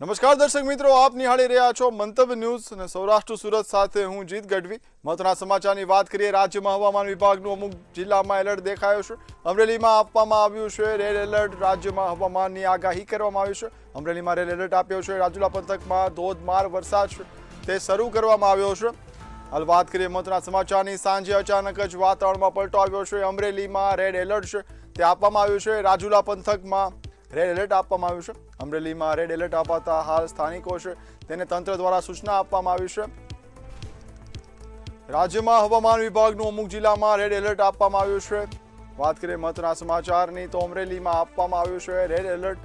નમસ્કાર દર્શક મિત્રો, આપ નિહાળી રહ્યા છો મંતવ્ય ન્યૂઝ અને સૌરાષ્ટ્ર સુરત સાથે હું જીત ગઢવી। મહત્વના સમાચારની વાત કરીએ। રાજ્યમાં હવામાન વિભાગનું અમુક જિલ્લામાં એલર્ટ દેખાયો છે। અમરેલીમાં આપવામાં આવ્યું છે રેડ એલર્ટ। રાજ્યમાં હવામાનની આગાહી કરવામાં આવી છે। અમરેલીમાં રેડ એલર્ટ આપ્યો છે। રાજુલા પંથકમાં ધોધમાર વરસાદ છે તે શરૂ કરવામાં આવ્યો છે। હાલ વાત કરીએ મહત્વના સમાચારની। સાંજે અચાનક જ વાતાવરણમાં પલટો આવ્યો છે। અમરેલીમાં રેડ એલર્ટ છે તે આપવામાં આવ્યું છે। રાજુલા પંથકમાં રેડ એલર્ટ આપવામાં આવ્યું છે। અમરેલીમાં રેડ એલર્ટ અપાતા હાલ સ્થાનિકો છે તેને તંત્ર દ્વારા સૂચના આપવામાં આવી છે। રાજ્યમાં હવામાન વિભાગનું અમુક જિલ્લામાં રેડ એલર્ટ આપવામાં આવ્યું છે। વાત કરીએ મહત્વના સમાચારની તો અમરેલીમાં આપવામાં આવ્યું છે રેડ એલર્ટ।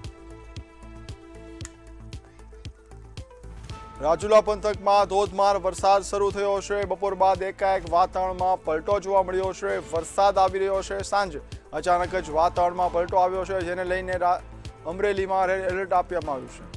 રાજુલા પંથકમાં ધોધમાર વરસાદ શરૂ થયો છે। બપોર બાદ એકાએક વાતાવરણમાં પલટો જોવા મળ્યો છે। વરસાદ આવી રહ્યો છે। સાંજે અચાનક જ વાતાવરણમાં પલટો આવ્યો છે જેને લઈને અમરેલીમાં રેડ એલર્ટ આપવામાં આવ્યું છે।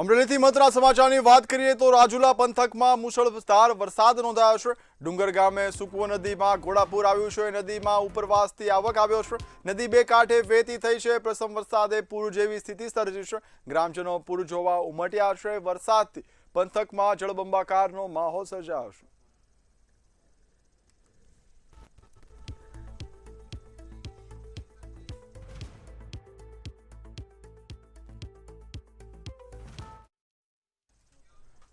અમરેલીથી મહત્વના સમાચારની વાત કરીએ તો રાજુલા પંથકમાં મુશળધાર વરસાદ નોંધાયો છે। ડુંગર ગામે સુકવો નદીમાં ઘોડાપૂર આવ્યું છે। નદીમાં ઉપરવાસથી આવક આવ્યો છે। નદી બે કાંઠે વહેતી થઈ છે। પ્રથમ વરસાદે પૂર જેવી સ્થિતિ સર્જી છે। ગ્રામજનો પૂર જોવા ઉમટ્યા છે। વરસાદથી પંથકમાં જળબંબાકારનો માહોલ સર્જાયો છે।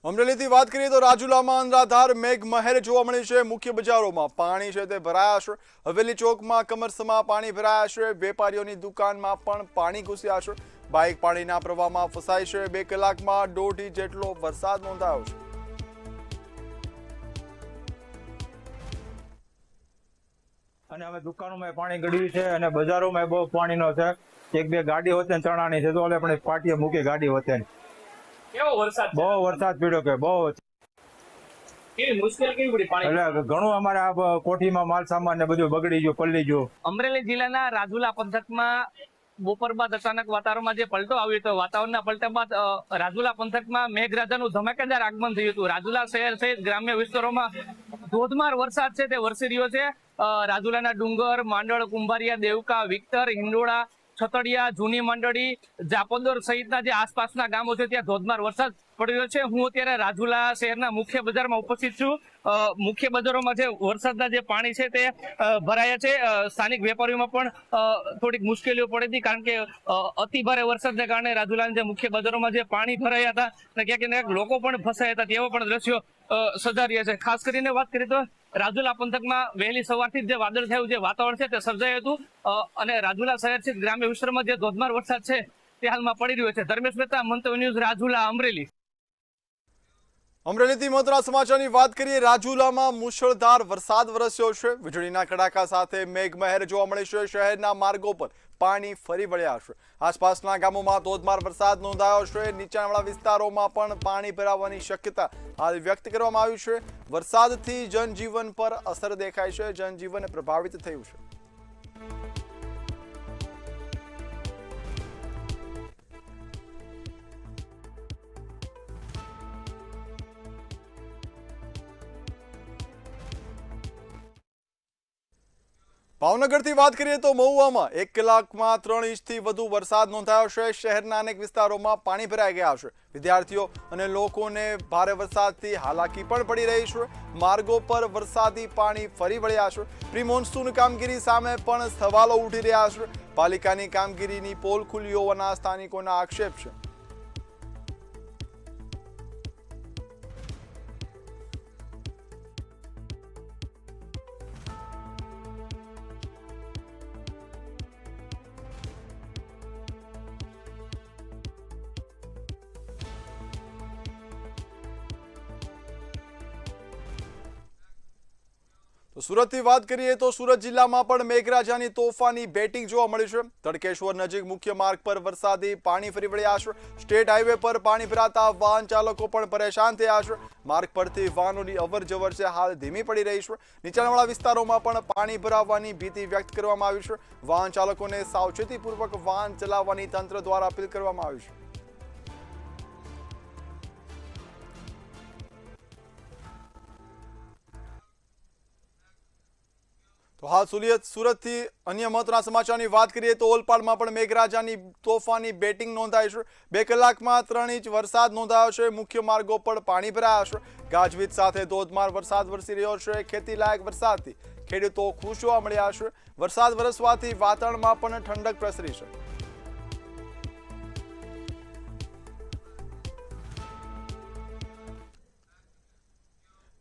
અમરેલીથી વાત કરીએ તો રાજુલામાં અનરાધાર મેઘમહેર જોવા મળી છે। મુખ્ય બજારોમાં પાણી છે તે ભરાયા છે। હવેલી ચોકમાં કમરસમાં પાણી ભરાયા છે। વેપારીઓની દુકાનમાં પણ પાણી ઘૂસ્યા છે। બાઇક પાણીના પ્રવાહમાં ફસાઈ છે। 2 કલાકમાં 1.5 ઇંચ જેટલો વરસાદ નોંધાયો છે। અને અમે દુકાનોમાં પાણી ગળ્યું છે અને બજારોમાં બહુ પાણીનો છે। એક બે ગાડી હોતે ને ચણાની છે તો આપણે પાટીએ મૂકી ગાડી હોતે કેવો વરસાદ બહુ વરસાદ પડ્યો કે બહુ કેવી મુશ્કેલ કેવી પડી પાણી એટલે ઘણું અમારે આ કોઠીમાં માલ સામાન ને બધું બગડી ગયું પલળી ગયું। અમરેલી જિલ્લાના રાજુલા પંથકમાં બપોર બાદ અચાનક વાતાવરણમાં જે પલટો આવ્યો હતો વાતાવરણના પલટા બાદ રાજુલા પંથકમાં મેઘરાજાનું ધમાકેદાર આગમન થયું હતું। રાજુલા શહેર સહિત ગ્રામ્ય વિસ્તારોમાં ધોધમાર વરસાદ છે તે વરસી રહ્યો છે। રાજુલાના ડુંગર, માંડળ, કુંભારિયા, દેવકા, વિક્ટર, હિંડોળા, છતડિયા, જૂની મંડળી, જાપોદર સહિતના જે આસપાસના ગામો છે ત્યાં ધોધમાર વરસાદ પડ્યો છે। હું અત્યારે રાજુલા શહેરના મુખ્ય બજારમાં ઉપસ્થિત છું। મુખ્ય બજારોમાં જે વરસાદના જે પાણી છે તે ભરાયા છે। સ્થાનિક વેપારીઓમાં પણ થોડીક મુશ્કેલીઓ પડી હતી કારણ કે અતિ ભારે વરસાદને કારણે રાજુલાના જે મુખ્ય બજારોમાં જે પાણી ભરાયા હતા અને ક્યાંક ને ક્યાંક લોકો પણ ફસાયા હતા તેવા પણ દ્રશ્યો સર્જાયા છે। ખાસ કરીને વાત કરીએ તો રાજુલા પંથકમાં વહેલી સવારથી જે વાદળછાયું જે વાતાવરણ છે તે સર્જાયું હતું અને રાજુલા શહેર છે ગ્રામ્ય વિસ્તારમાં જે ધોધમાર વરસાદ છે તે હાલમાં પડી રહ્યો છે। ધર્મેશ મહેતા, મંતવ્ય ન્યૂઝ, રાજુલા, અમરેલી। અમરેલીથી મહત્વના સમાચારની વાત કરીએ। રાજુલામાં મુશળધાર વરસાદ વરસ્યો છે। વીજળીના કડાકા સાથે મેઘમહેર જોવા મળી છે। શહેરના માર્ગો પર પાણી ફરી વળ્યા છે। આસપાસના ગામોમાં ધોધમાર વરસાદ નોંધાયો છે। નીચાણવાળા વિસ્તારોમાં પણ પાણી ભરાવાની શક્યતા હાલ વ્યક્ત કરવામાં આવી છે। વરસાદથી જનજીવન પર અસર દેખાય છે। જનજીવન પ્રભાવિત થયું છે। ભાવનગરથી વાત કરીએ તો મહુવામાં 1 કલાકમાં 3 ઇંચથી વધુ વરસાદ નોંધાયો છે। શહેરના અનેક વિસ્તારોમાં પાણી ભરાઈ ગયા છે। વિદ્યાર્થીઓ અને લોકોને ભારે વરસાદથી હાલાકી પણ પડી રહી છે। માર્ગો પર વરસાદી પાણી ફરી વળ્યા છે। પ્રી મોન્સૂન કામગીરી સામે પણ સવાલો ઉઠી રહ્યા છે। પાલિકાની કામગીરીની પોલ ખુલી હોવાના સ્થાનિકોના આક્ષેપ છે। તો સુરતથી વાત કરીએ તો સુરત જિલ્લામાં પણ મેઘરાજાની તોફાની બેટિંગ જોવા મળી છે। તડકેશ્વર નજીક મુખ્ય માર્ગ પર વરસાદી પાણી ફરી વળ્યા છે। સ્ટેટ હાઈવે પર પાણી ભરાતા વાહન ચાલકો પણ પરેશાન થયા છે। માર્ગ પરથી વાહનોની અવરજવર છે હાલ ધીમી પડી રહી છે। નીચાણવાળા વિસ્તારોમાં પણ પાણી ભરાવાની ભીતિ વ્યક્ત કરવામાં આવી છે। વાહન ચાલકોને સાવચેતીપૂર્વક વાહન ચલાવવાની તંત્ર દ્વારા અપીલ કરવામાં આવી છે। તો હાલ સુરતથી અન્ય મહત્વના સમાચારની વાત કરીએ તો ઓલપાડમાં પણ મેઘરાજાની તોફાની બેટિંગ નોંધાઈ છે। 2 કલાકમાં 3 ઇંચ વરસાદ નોંધાયો છે। મુખ્ય માર્ગો પર પાણી ભરાયા છે। ગાજવીજ સાથે ધોધમાર વરસાદ વરસી રહ્યો છે। ખેતીલાયક વરસાદથી ખેડૂતો ખુશ જોવા મળ્યા છે। વરસાદ વરસવાથી વાતાવરણમાં પણ ઠંડક પ્રસરી છે।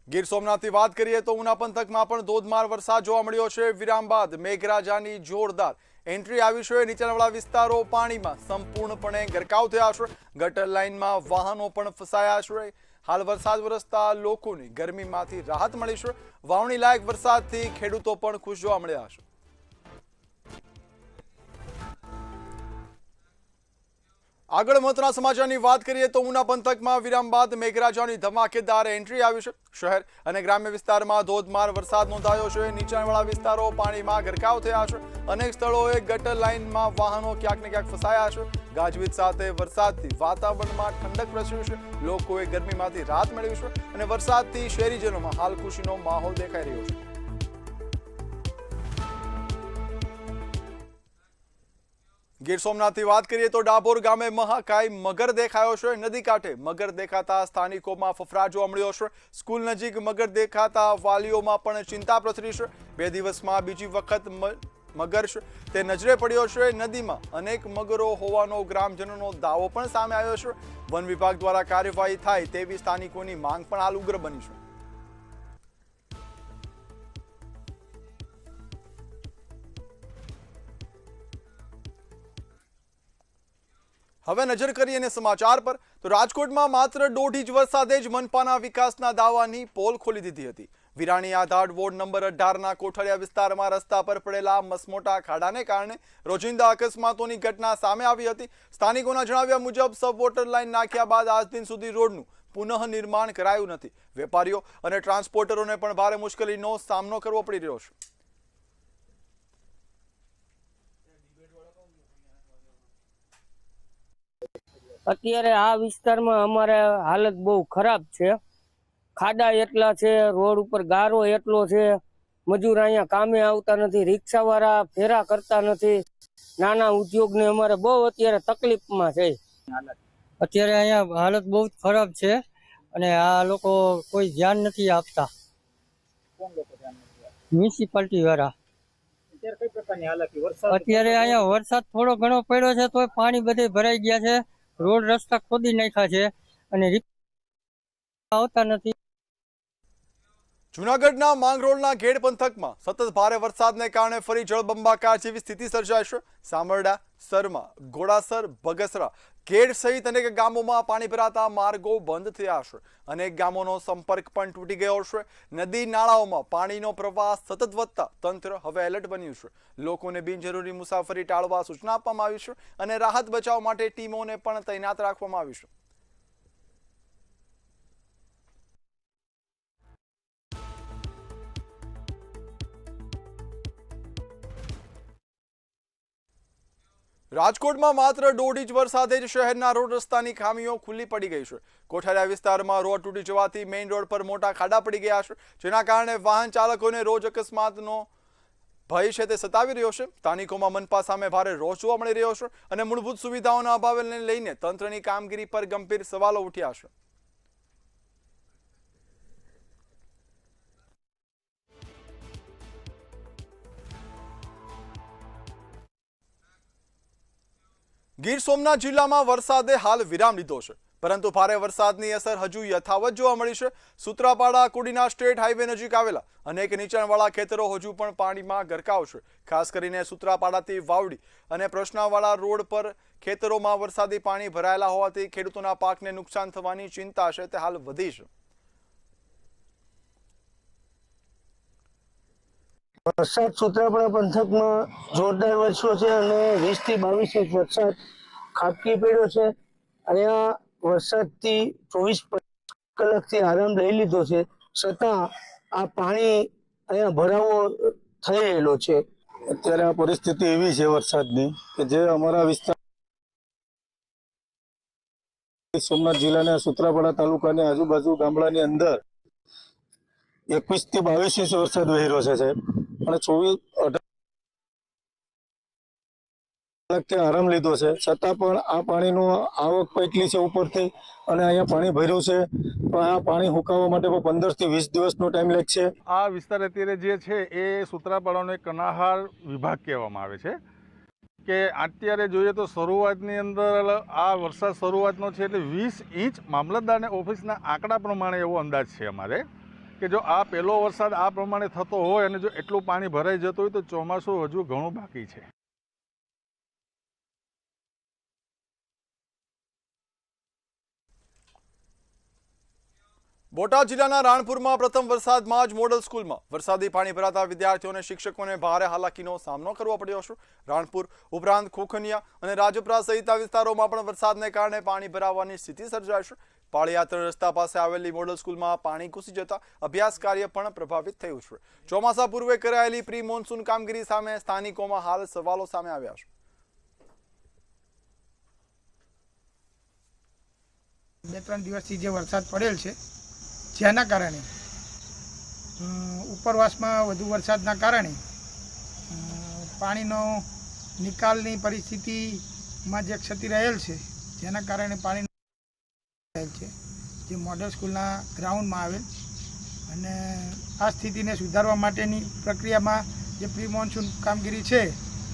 ગીર સોમનાથથી વાત કરીએ તો ઉના પંથકમાં પણ ધોધમાર વરસાદ જોવા મળ્યો છે। વિરામ બાદ મેઘરાજાની જોરદાર એન્ટ્રી આવી છે। નીચાણવાળા વિસ્તારો પાણીમાં સંપૂર્ણપણે ગરકાવ થયા છે। ગટર લાઇનમાં વાહનો પણ ફસાયા છે। હાલ વરસાદ વરસતા લોકોને ગરમીમાંથી રાહત મળી છે। વાવણી લાયક વરસાદથી ખેડૂતો પણ ખુશ જોવા મળ્યા છે। આગળ મહત્વના સમાચારની વાત કરીએ તો ઉના પંથકમાં વિરામ બાદ મેઘરાજાની ધમાકેદાર એન્ટ્રી આવી છે। શહેર અને ગ્રામ્ય વિસ્તારમાં ધોધમાર વરસાદ નોંધાયો છે। નીચાણવાળા વિસ્તારો પાણીમાં ગરકાવ થયા છે। અનેક સ્થળોએ ગટર લાઇનમાં વાહનો ક્યાંક ને ક્યાંક ફસાયા છે। ગાજવીજ સાથે વરસાદથી વાતાવરણમાં ઠંડક પ્રસરી છે। લોકોએ ગરમીમાંથી રાહત મેળવી છે અને વરસાદથી શહેરીજનોમાં હાલ ખુશીનો માહોલ દેખાઈ રહ્યો છે। ગીર સોમનાથથી વાત કરીએ તો ડાભોર ગામે મહાકાય મગર દેખાયો છે। નદી કાંઠે મગર દેખાતા સ્થાનિકોમાં ફફડાટ જોવા મળ્યો છે। સ્કૂલ નજીક મગર દેખાતા વાલીઓમાં પણ ચિંતા પ્રસરી છે। 2 દિવસમાં બીજી વખત મગર છે તે નજરે પડ્યો છે। નદીમાં અનેક મગરો હોવાનો ગ્રામજનોનો દાવો પણ સામે આવ્યો છે। વન વિભાગ દ્વારા કાર્યવાહી થાય તેવી સ્થાનિકોની માંગ પણ હાલ ઉગ્ર બની છે। હવે નજર કરીએ અને સમાચાર પર તો રાજકોટમાં માત્ર 1.5 ઇંચ વરસાદે જ મનપાના વિકાસના દાવાની પોલ ખોલી દીધી હતી। વિરાણી આધાર વોર્ડ નંબર 18ના કોઠારિયા વિસ્તારમાં રસ્તા પર પડેલા મસમોટા ખાડાને કારણે રોજિંદા અકસ્માતોની ઘટના સામે આવી હતી। સ્થાનિકોના જણાવ્યા મુજબ સબ વોટર લાઇન નાખ્યા બાદ આજ દિન સુધી રોડનું પુનઃનિર્માણ કરાયું નથી। વેપારીઓ અને ટ્રાન્સપોર્ટરોને પણ ભારે મુશ્કેલીનો સામનો કરવો પડી રહ્યો છે। અત્યારે આ વિસ્તારમાં અમારે હાલત બહુ ખરાબ છે। ખાડા એટલા છે, રોડ ઉપર ગારો એટલો છે, મજૂર અહીંયા કામે આવતા નથી, રિક્ષાવાળા ફેરા કરતા નથી, નાના ઉદ્યોગને અમારે બહુ અત્યારે તકલીફમાં છે। અત્યારે અહીંયા હાલત બહુ જ ખરાબ છે અને આ લોકો કોઈ ધ્યાન નથી આપતા। મ્યુનિસિપાલિટી વાળા અત્યારે અહીંયા વરસાદ થોડો ઘણો પડ્યો છે તો પાણી બધે ભરાઈ ગયા છે। રોડ રસ્તા ખોદી નાખ્યા છે અને આવતા નથી। જૂનાગઢના માંગરોળના ઘેડ પંથકમાં સતત ભારે વરસાદને કારણે ફરી જળબંબાકાર જેવી સ્થિતિ સર્જાઈ છે। સામરડા, સરમા, ઘોડાસર, બગસરા, ઘેડ સહિત અનેક ગામોમાં પાણી ભરાતા માર્ગો બંધ થયા છે। અનેક ગામોનો સંપર્ક પણ તૂટી ગયો છે। નદી નાળાઓમાં પાણીનો પ્રવાહ સતત વધતા તંત્ર હવે એલર્ટ બન્યું છે। લોકોને બિનજરૂરી મુસાફરી ટાળવા સૂચના આપવામાં આવી છે અને રાહત બચાવ માટે ટીમોને પણ તૈનાત રાખવામાં આવી છે। રાજકોટમાં માત્ર 1.5 ઇંચ વરસાદે જ શહેરના રોડ રસ્તાની ખામીઓ ખુલ્લી પડી ગઈ છે। કોઠારિયા વિસ્તારમાં રોડ તૂટી જવાથી મેઇન રોડ પર મોટા ખાડા પડી ગયા છે, જેના કારણે વાહન ચાલકોને રોજ અકસ્માતનો ભય છે તે સતાવી રહ્યો છે। સ્થાનિકોમાં મનપા સામે ભારે રોષ જોવા મળી રહ્યો છે અને મૂળભૂત સુવિધાઓના અભાવને લઈને તંત્રની કામગીરી પર ગંભીર સવાલો ઉઠ્યા છે। ગીર સોમનાથ જિલ્લામાં વરસાદે હાલ વિરામ લીધો છે, પરંતુ ભારે વરસાદની અસર હજુ યથાવત જોવા મળી છે। સૂત્રાપાડા કુડીના સ્ટેટ હાઈવે નજીક આવેલા અનેક નીચાણવાળા ખેતરો હજુ પણ પાણીમાં ગરકાવ છે। ખાસ કરીને સૂત્રાપાડાથી વાવડી અને પ્રશ્નાવાળા રોડ પર ખેતરોમાં વરસાદી પાણી ભરાયેલા હોવાથી ખેડૂતોના પાકને નુકસાન થવાની ચિંતા છે તે હાલ વધી છે। વરસાદ સૂત્રાપાડા પંથકમાં જોરદાર વરસ્યો છે અને 20 થી 22 ઇંચ વરસાદ ખાબકી પડ્યો છે. અહીંયા વરસાદથી 24 કલાકથી આરામ લઈ લીધો છે, છતાં આ પાણી અહીંયા ભરાવો થઈ રહેલો છે. અત્યારે આ પરિસ્થિતિ એવી છે વરસાદની કે જે અમારા વિસ્તાર સોમનાથ જિલ્લાના સૂત્રાપાડા તાલુકાની આજુબાજુ ગામડાની અંદર 21 થી 22 ઇંચ વરસાદ વહી રહ્યો છે સાહેબ, અને 18 કલાકથી આરામ લીધો છે, છતાં પણ આ પાણીનું આવક એટલી છે ઉપરથી, અને અહીંયા પાણી ભર્યું છે, પણ આ પાણી સુકાવવા માટે 15 થી 20 દિવસનો ટાઈમ લાગશે. આ વિસ્તાર અત્યારે જે છે એ સૂત્રાપાડાનો એક કનાહાર વિભાગ કહેવામાં આવે છે. કે અત્યારે જોઈએ તો શરૂઆતની અંદર આ વરસાદ શરૂઆતનો છે એટલે 20 ઇંચ મામલતદારની ઓફિસના આંકડા પ્રમાણે એવો અંદાજ છે અમારે કે જો આ પહેલો વરસાદ આ પ્રમાણે થતો હોય અને જો એટલું પાણી ભરાઈ જતું હોય તો ચોમાસું હજુ ઘણું બાકી છે. બોટાદ જિલ્લાના રાણપુરમાં પ્રથમ વરસાદમાં જ મોડલ સ્કૂલમાં વરસાદી પાણી ભરાતા વિદ્યાર્થીઓને શિક્ષકોને ભારે હાલાકીનો સામનો કરવો પડ્યો છે. રાણપુર ઉપરાંત ખોખનિયા અને રાજપરા સહિતના વિસ્તારોમાં પણ વરસાદને કારણે પાણી ભરાવાની સ્થિતિ સર્જાઈ છે. પાળિયાત્ર રસ્તા પાસે આવેલી મોડલ સ્કૂલમાં પાણી ઘૂસી જતા અભ્યાસ કાર્ય પણ પ્રભાવિત થયું છે. ચોમાસા પૂર્વે કરાયેલી પ્રી મોન્સૂન કામગીરી સામે સ્થાનિકોમાં હાલ સવાલો સામે આવ્યા છે. 2-3 દિવસથી જે વરસાદ પડેલ છે જેના કારણે ઉપરવાસમાં વધુ વરસાદના કારણે પાણીનો નિકાલની પરિસ્થિતિમાં જે ક્ષતિ રહેલ છે, જેના કારણે પાણી રહેલ છે જે મોડલ સ્કૂલના ગ્રાઉન્ડમાં આવેલ, અને આ સ્થિતિને સુધારવા માટેની પ્રક્રિયામાં જે પ્રી મોન્સૂન કામગીરી છે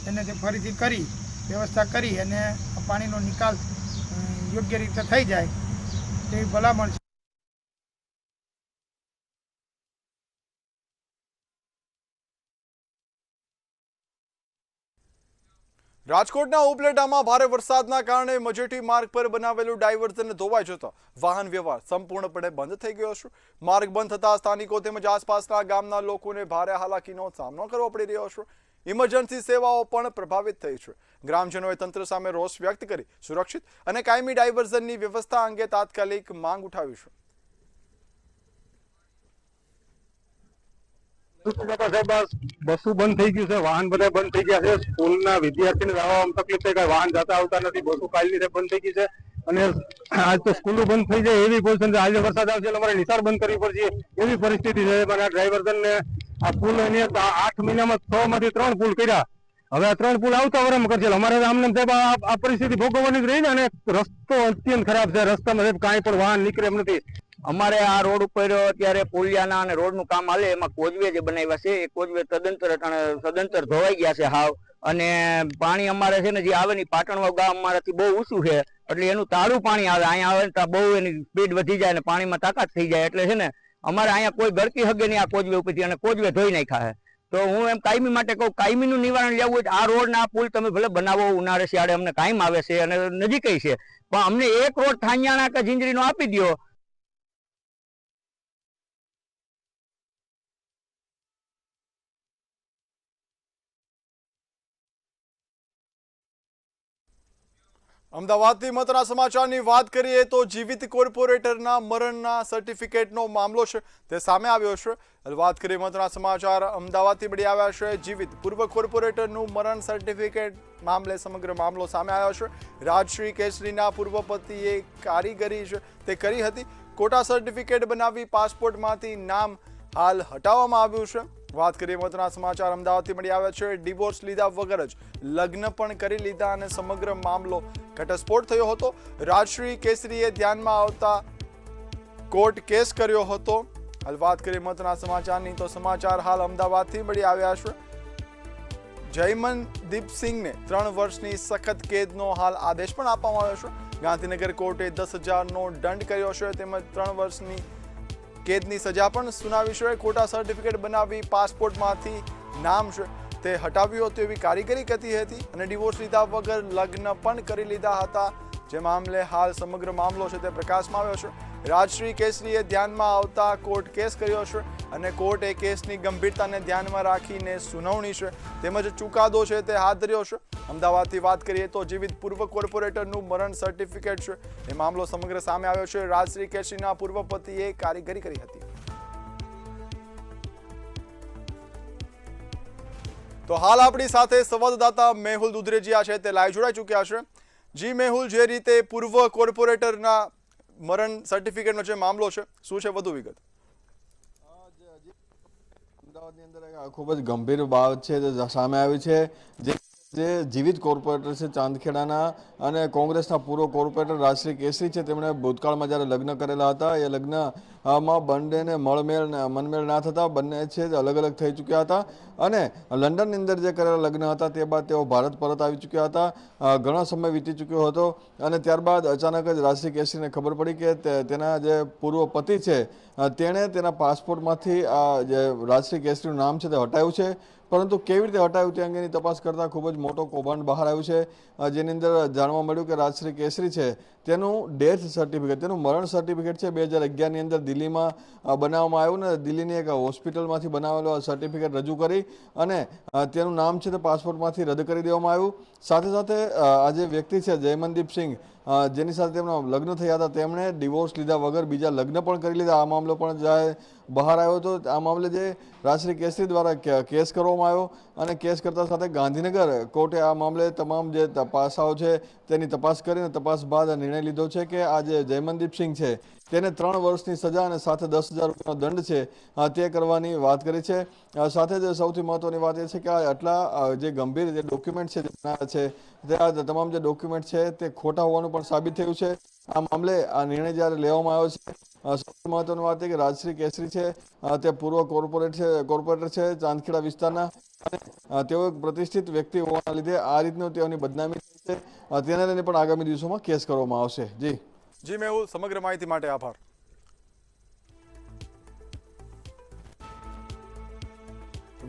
એને તે ફરીથી કરી વ્યવસ્થા કરી અને પાણીનો નિકાલ યોગ્ય રીતે થઈ જાય તેવી ભલામણ છે. રાજકોટના ઉપલેટામાં ભારે વરસાદના કારણે મજેઠી માર્ગ પર બનાવેલું ડાયવર્ઝન ધોવાઈ જતા વાહન વ્યવહાર સંપૂર્ણપણે બંધ થઈ ગયો છે. માર્ગ બંધ થતા સ્થાનિકો તેમજ આસપાસના ગામના લોકોને ભારે હાલાકીનો સામનો કરવો પડી રહ્યો છે. ઇમરજન્સી સેવાઓ પણ પ્રભાવિત થઈ છે. ગ્રામજનોએ તંત્ર સામે રોષ વ્યક્ત કરી સુરક્ષિત અને કાયમી ડાયવર્ઝનની વ્યવસ્થા અંગે તાત્કાલિક માંગ ઉઠાવી છે. બસો બંધ થઈ ગયું છે, વાહન બધા બંધ થઈ ગયા છે, સ્કૂલના વિદ્યાર્થીને જવામાં તકલીફ થઈ, વાહન જતા આવતા નથી, બસો કાલની બંધ થઈ ગઈ છે, અને આજ તો સ્કૂલો બંધ થઈ જાય એવી પોઝિશન છે. આજે વરસાદ આવશે એટલે અમારે નિશાળ બંધ કરવી પડશે એવી પરિસ્થિતિ છે. ડ્રાઈવરને આ પુલ 8 મહિનામાં 6 માંથી 3 પુલ કર્યા, હવે આ 3 પુલ આવતા વરમ કરશે. અમારે આમને સાહેબ આ પરિસ્થિતિ ભોગવવાની જ રહી ને, અને રસ્તો અત્યંત ખરાબ છે, રસ્તામાં સાહેબ કાંઈ પણ વાહન નીકળે એમ નથી. અમારે આ રોડ ઉપર અત્યારે પુલિયાના અને રોડનું કામ હાલે, એમાં કોઝવે જે બનાવ્યા છે એ કોઝવે સદંતર ધોવાઈ ગયા છે હાવ, અને પાણી અમારે છે ને જે આવે ને પાટણવાવ ગામ અમારાથી બહુ ઊંચું છે, એટલે એનું તારું પાણી આવે, અહીંયા આવે તો બહુ એની સ્પીડ વધી જાય અને પાણીમાં તાકાત થઈ જાય, એટલે છે ને અમારે અહીંયા કોઈ ગરકી હગે નહીં આ કોઝવે ઉપરથી, અને કોઝવે ધોઈ નાખ્યા છે. તો હું એમ કાયમી માટે કહું, કાયમીનું નિવારણ લેવું હોય તો આ રોડ ના પુલ તમે ભલે બનાવો, ઉનાળે શિયાળે અમને કાયમ આવે છે અને નજીક છે, પણ અમને એક રોડ થાંજાણા કે ઝીંઝરીનો આપી દો. અમદાવાદથી મહત્વના સમાચારની વાત કરીએ તો જીવિત કોર્પોરેટરના મરણના સર્ટિફિકેટનો મામલો છે તે સામે આવ્યો છે. વાત કરીએ મહત્વના સમાચાર અમદાવાદથી મળી આવ્યા છે. જીવિત પૂર્વ કોર્પોરેટરનું મરણ સર્ટિફિકેટ મામલે સમગ્ર મામલો સામે આવ્યો છે. રાજશ્રી કેસરીના પૂર્વ પતિએ કારીગરી છે તે કરી હતી. ખોટા સર્ટિફિકેટ બનાવી પાસપોર્ટમાંથી નામ હાલ હટાવવામાં આવ્યું છે. વાત કરીએ મહત્વના સમાચાર અમદાવાદથી મળી આવ્યા છે. ડિવોર્સ લીધા વગર જ લગ્ન પણ કરી લીધા અને સમગ્ર મામલો ઘટસ્ફોટ થયો હતો. રાજશ્રી કેસરીએ ધ્યાનમાં આવતા કોર્ટ કેસ કર્યો હતો. હાલ વાત કરીએ મહત્વના સમાચારની તો સમાચાર હાલ અમદાવાદથી મળી આવ્યા છે. જયમનદીપસિંહને 3 વર્ષની સખત કેદનો હાલ આદેશ પણ આપવામાં આવ્યો છે. ગાંધીનગર કોર્ટે 10,000નો દંડ કર્યો છે તેમજ 3 વર્ષની કેદની સજા પણ સુનાવી છે. ખોટા સર્ટિફિકેટ બનાવી પાસપોર્ટમાંથી નામ છે તે હટાવ્યું હતું એવી કારીગરી કરી હતી અને ડિવોર્સ લીધા વગર લગ્ન પણ કરી લીધા હતા જે મામલે હાલ સમગ્ર મામલો છે તે પ્રકાશમાં આવ્યો છે। રાજશ્રી કેસરીએ ધ્યાનમાં આવતા કોર્ટ કેસ કર્યો છે અને કોર્ટે કેસની ગંભીરતાને ધ્યાનમાં રાખીને સુનાવણી છે તેમજ ચુકાદો છે તે હાથ ધર્યો છે। અમદાવાદથી વાત કરીએ તો જીવિત પૂર્વ કોર્પોરેટરનું મરણ સર્ટિફિકેટ છે એ મામલો સમગ્ર સામે આવ્યો છે। રાજશ્રી કેસરીના પૂર્વ પતિએ કારીગરી કરી હતી। તો હાલ આપણી સાથે સંવાદદાતા મેહુલ દુધરેજીયા છે તે લાઈવ જોડાઈ ચૂક્યા છે। જી મેહુલ, જે રીતે પૂર્વ કોર્પોરેટરના મરણ સર્ટિફિકેટનો જે મામલો છે, શું છે વધુ વિગત? અમદાવાદની અંદર ખૂબ જ ગંભીર બાબત છે જે સામે આવી છે। જે જીવિત કોર્પોરેટર છે ચાંદખેડાના અને કોંગ્રેસના પૂર્વ કોર્પોરેટર રાજશ્રી કેસરી છે, તેમણે ભૂતકાળમાં જ્યારે લગ્ન કરેલા હતા એ લગ્નમાં બંનેને મનમેળ ના થતા બંને છે અલગ અલગ થઈ ચૂક્યા હતા અને લંડનની અંદર જે કરેલા લગ્ન હતા તે બાદ તેઓ ભારત પરત આવી ચૂક્યા હતા। ઘણો સમય વીતી ચૂક્યો હતો અને ત્યારબાદ અચાનક જ રાજશ્રી કેસરીને ખબર પડી કે તેના જે પૂર્વ પતિ છે તેણે તેના પાસપોર્ટમાંથી જે રાજશ્રી કેસરીનું નામ છે તે હટાવ્યું છે, પરંતુ કેવી રીતે હટાવ્યું તે અંગેની તપાસ કરતાં ખૂબ જ મોટો કૌભાંડ બહાર આવ્યું છે, જેની અંદર જાણવા મળ્યું કે રાજશ્રી કેસરી છે તેનું ડેથ સર્ટિફિકેટ, તેનું મરણ સર્ટિફિકેટ છે 2011ની અંદર દિલ્હીમાં બનાવવામાં આવ્યું ને દિલ્હીની એક હોસ્પિટલમાંથી બનાવેલો સર્ટિફિકેટ રજૂ કરી અને તેનું નામ છે તે પાસપોર્ટમાંથી રદ કરી દેવામાં આવ્યું। સાથે સાથે આ જે વ્યક્તિ છે જયમનદીપ સિંહ, જેની સાથે તેમના લગ્ન થયા હતા, તેમણે ડિવોર્સ લીધા વગર બીજા લગ્ન પણ કરી લીધા। આ મામલો પણ બહાર આવ્યો હતો। આ મામલે જે રાજશ્રી કેસરી દ્વારા કેસ કરવામાં આવ્યો અને કેસ કરતા સાથે ગાંધીનગર કોર્ટે આ મામલે તમામ જે પાસાઓ છે તેની તપાસ કરીને તપાસ બાદ નિર્ણય લીધો છે કે આ જે જયમનદીપ સિંહ છે તેને 3 વર્ષની સજા અને સાથે 10,000 રૂપિયાનો દંડ છે તે કરવાની વાત કરી છે। સાથે જ સૌથી મહત્વની વાત એ છે કે આટલા જે ગંભીર જે ડોક્યુમેન્ટ છે તે આ તમામ જે ડોક્યુમેન્ટ છે તે ખોટા હોવાનું પણ સાબિત થયું છે। આ મામલે આ નિર્ણય જ્યારે લેવામાં આવ્યો છે, સૌથી મહત્વની વાત એ કે રાજશ્રી કેસરી છે તે પૂર્વ કોર્પોરેટર છે ચાંદખેડા વિસ્તારના અને તેઓ એક પ્રતિષ્ઠિત વ્યક્તિ હોવાના લીધે આ રીતનું તેઓની બદનામી થઈ છે, તેને લઈને પણ આગામી દિવસોમાં કેસ કરવામાં આવશે। જી મેહુલ, સમગ્ર માહિતી માટે આભાર।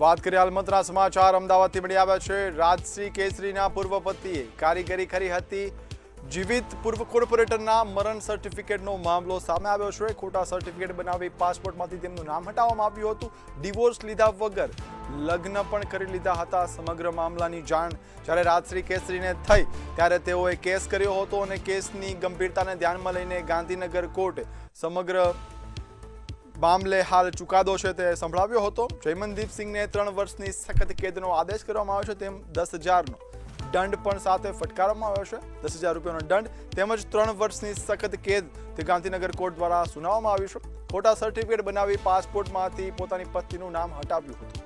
વાત કરીએ હાલ મહત્વના સમાચાર અમદાવાદથી મળી આવ્યા છે। રાજશ્રી કેસરીના પૂર્વ પતિએ કારીગરી કરી હતી। જીવિત પૂર્વ કોર્પોરેટરના મરણ સર્ટિફિકેટનો મામલો સામે આવ્યો છે। ખોટા સર્ટિફિકેટ બનાવી પાસપોર્ટમાંથી તેમનું નામ હટાવવામાં આવ્યું હતું। ડિવોર્સ લીધા વગર લગ્ન પણ કરી લીધા હતા। સમગ્ર મામલાની જાણ જ્યારે રાજશ્રી કેસરીને થઈ ત્યારે તેઓએ કેસ કર્યો હતો અને કેસની ગંભીરતાને ધ્યાનમાં લઈને ગાંધીનગર કોર્ટે સમગ્ર મામલે હાલ ચુકાદો છે તે સંભળાવ્યો હતો। જયમનદીપ સિંહને 3 વર્ષની સખત કેદનો આદેશ કરવામાં આવ્યો છે, તેમ 10,000નો દંડ પણ સાથે ફટકારવામાં આવ્યો છે। 10,000 રૂપિયાનો દંડ તેમજ 3 વર્ષની સખત કેદ તે ગાંધીનગર કોર્ટ દ્વારા સુનાવવામાં આવ્યું છે। ખોટા સર્ટિફિકેટ બનાવી પાસપોર્ટમાંથી પોતાની પત્નીનું નામ હટાવ્યું હતું।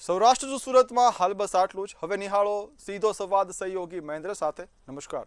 સૌરાષ્ટ્ર સુરતમાં હાલ બસ આટલું જ। હવે નિહાળો સીધો સંવાદ સહયોગી મહેન્દ્ર સાથે। નમસ્કાર।